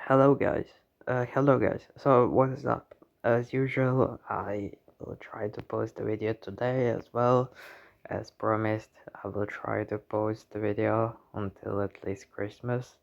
Hello guys. So what is up? As usual, I will try to post the video today as well. As promised, I will try to post the video until at least Christmas.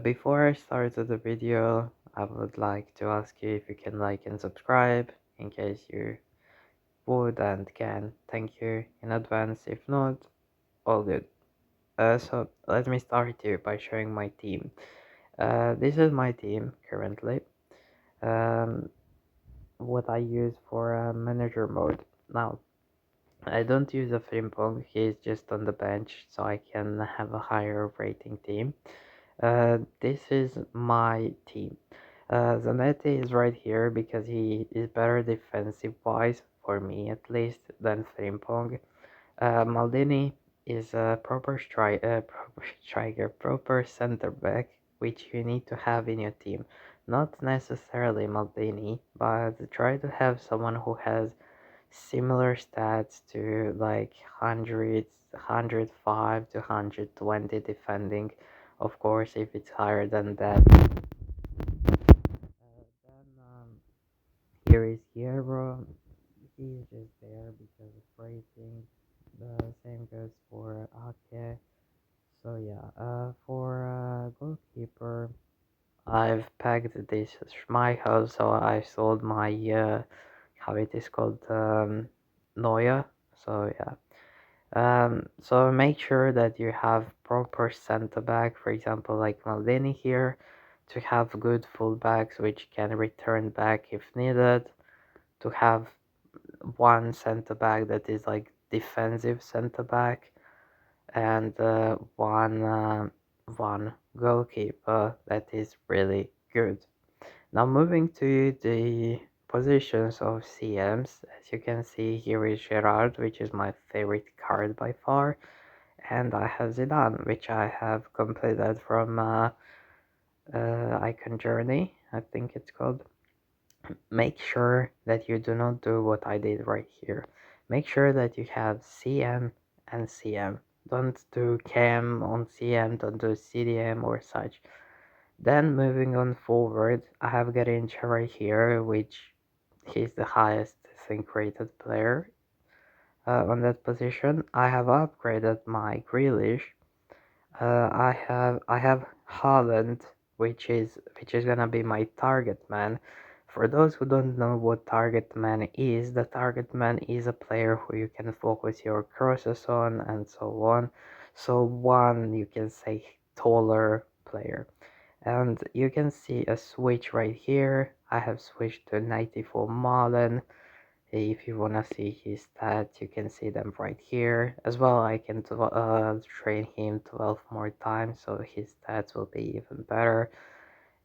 Before I start the video, I would like to ask you if you can like and subscribe in case you would and can. Thank you in advance. If not, all good. So let me start here by showing my team. This is my team currently. Um, what I use for manager mode. Now, I don't use a Frimpong, he's just on the bench, so I can have a higher rating team. This is my team. Zanetti is right here because he is better defensive wise, for me at least, than Frimpong. Maldini is a proper striker, proper center back, which you need to have in your team. Not necessarily Maldini, but try to have someone who has similar stats to like 105 to 120 defending. Of course, if it's higher than that. Then here is Hierro. He's just there because of rating. The same goes for Ake. So yeah, for goalkeeper, I've pegged this Schmeichel, so I sold my how it is called Neuer. So yeah, so make sure that you have proper center back, for example, like Maldini here, to have good fullbacks which can return back if needed, to have one center back that is like defensive center back, and one goalkeeper that is really good. Now moving to the positions of CMs, as you can see here is Gerard, which is my favorite card by far, and I have Zidane, which I have completed from Icon Journey, I think it's called. Make sure that you do not do what I did right here. Make sure that you have CM and CM. Don't do KM on CM, don't do CDM or such. Then moving on forward, I have Garincha right here, which he's the highest think rated player on that position. I have upgraded my Grealish. I have Haaland, which is gonna be my target man. For those who don't know what target man is, the target man is a player who you can focus your crosses on and so on. So one, you can say, taller player. And you can see a switch right here. I have switched to 94 Marlon. If you wanna see his stats, you can see them right here. As well, I can train him 12 more times, so his stats will be even better.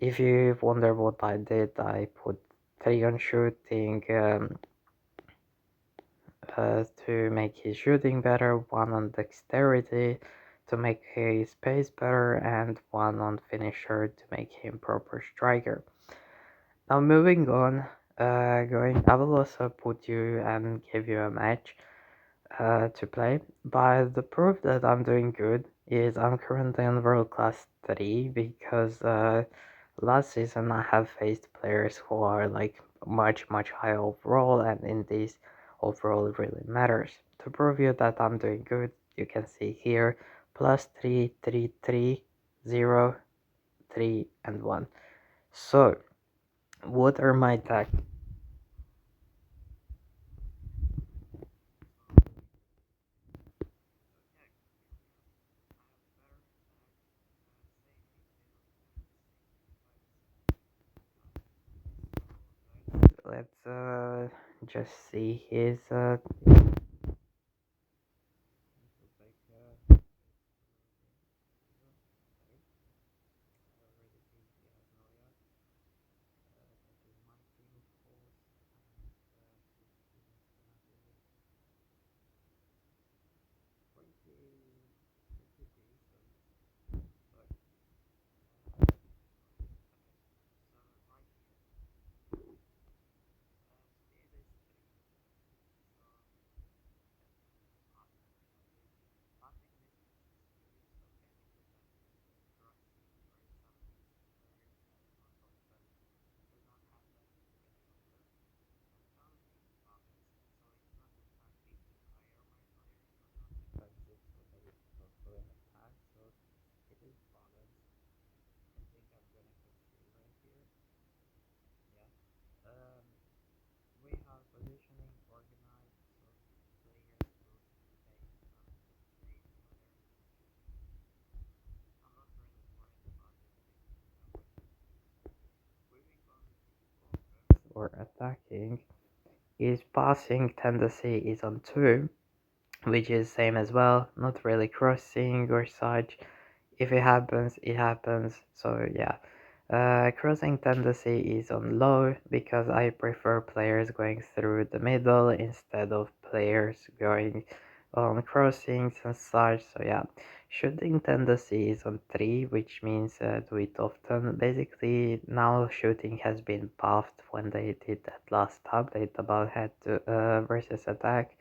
If you wonder what I did, I put 3 on shooting to make his shooting better, 1 on dexterity to make his pace better, and 1 on finisher to make him proper striker. Now moving on, I will also put you and give you a match to play. But the proof that I'm doing good is I'm currently on World Class 3 because last season I have faced players who are like much higher overall, and in this overall it really matters. To prove you that I'm doing good, you can see here plus 3, 3, 3, 0, 3, and 1. So what are my tactics? Let's just see his or attacking, his passing tendency is on 2, which is same as well, not really crossing or such. If it happens, it happens. So yeah, crossing tendency is on low because I prefer players going through the middle instead of players going on crossings and such. So yeah, shooting tendency is on 3, which means do it often. Basically, now shooting has been buffed when they did that last update about head to versus attack.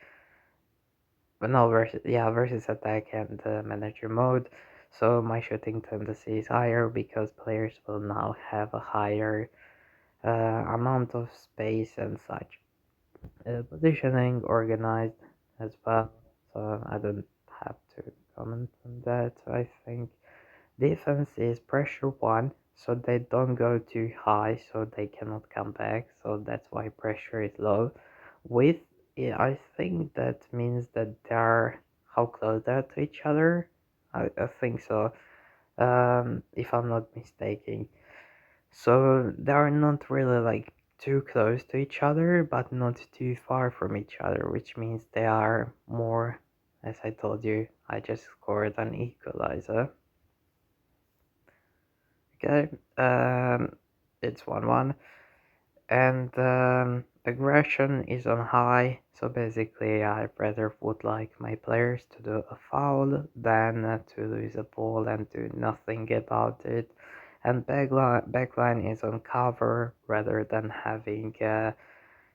But no, versus attack and manager mode. So my shooting tendency is higher because players will now have a higher amount of space and such. Positioning organized as well, so I don't have to comment on that. I think defense is pressure 1, so they don't go too high, so they cannot come back. So that's why pressure is low. With yeah, I think that means that they're how close they are to each other. I think so. If I'm not mistaken. So they are not really like too close to each other, but not too far from each other, which means they are more. As I told you, I just scored an equalizer. Okay, it's 1-1, and aggression is on high. So basically, I rather would like my players to do a foul than to lose a ball and do nothing about it. And backline is on cover rather than having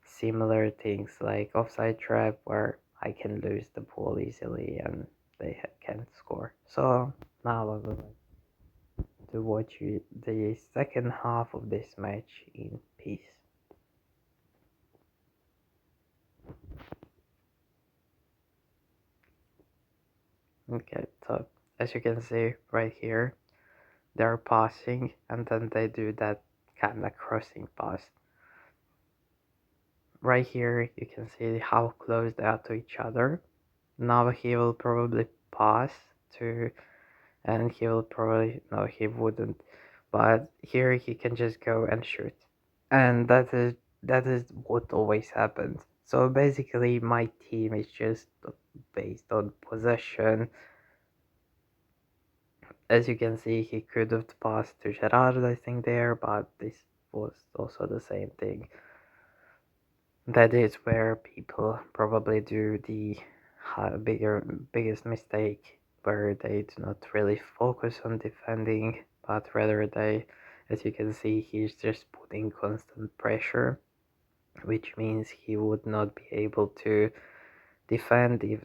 similar things like offside trap where I can lose the ball easily and they can score. So now I will to watch the second half of this match in peace. Okay, so as you can see right here, they're passing and then they do that kind of crossing pass. Right here you can see how close they are to each other. Now he will probably pass to, and he will probably, no, he wouldn't, but here he can just go and shoot. And that is what always happens. So basically my team is just based on possession. As you can see, he could have passed to Gerard, I think, there, but this was also the same thing. That is where people probably do the biggest mistake, where they do not really focus on defending, but rather they, as you can see, he's just putting constant pressure, which means he would not be able to defend if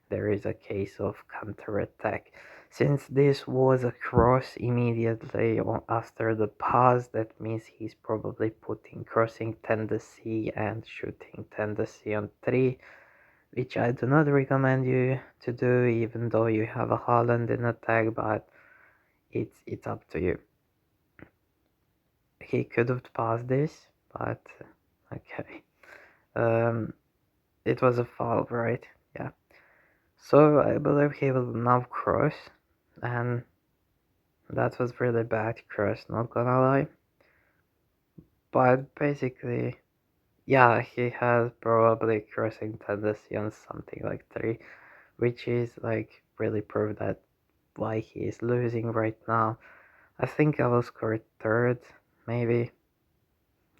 there is a case of counter-attack. Since this was a cross immediately after the pass, that means he's probably putting crossing tendency and shooting tendency on 3, which I do not recommend you to do even though you have a Haaland in attack, but it's up to you. He could have passed this, but okay. It was a foul, right? Yeah. So I believe he will now cross, and that was really bad cross, not gonna lie. But basically, yeah, he has probably crossing tendency on something like 3, which is like really proof that why he is losing right now. I think I will score 3rd, maybe,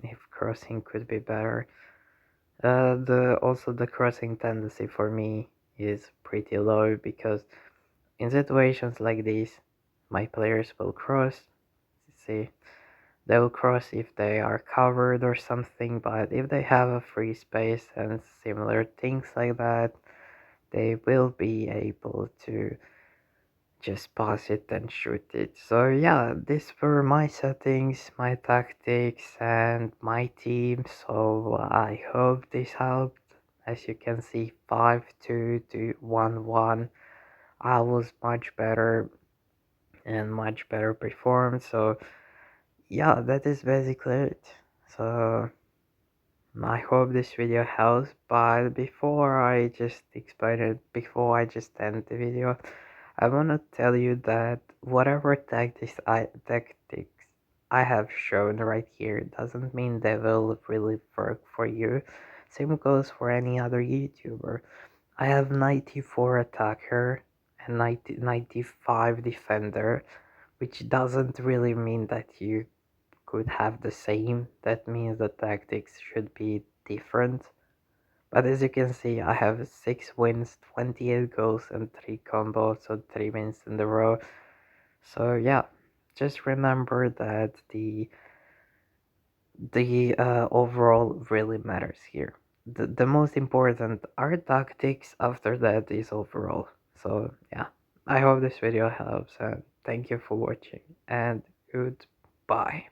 if crossing could be better. The crossing tendency for me is pretty low because in situations like this, my players will cross. See, they will cross if they are covered or something, but if they have a free space and similar things like that, they will be able to just pass it and shoot it. So yeah, these were my settings, my tactics, and my team. So I hope this helped. As you can see, 5-2 to 1-1. I was much better and much better performed. So yeah, that is basically it. So I hope this video helps, but before I just explain it, before I just end the video, I want to tell you that whatever tactics I have shown right here doesn't mean they will really work for you. Same goes for any other YouTuber. I have 94 attacker and 95 defender, which doesn't really mean that you could have the same. That means the tactics should be different. But as you can see, I have 6 wins, 28 goals, and 3 combos, so 3 wins in a row. So yeah, just remember that the overall really matters here. The most important are tactics, after that is overall. So yeah, I hope this video helps and thank you for watching and goodbye.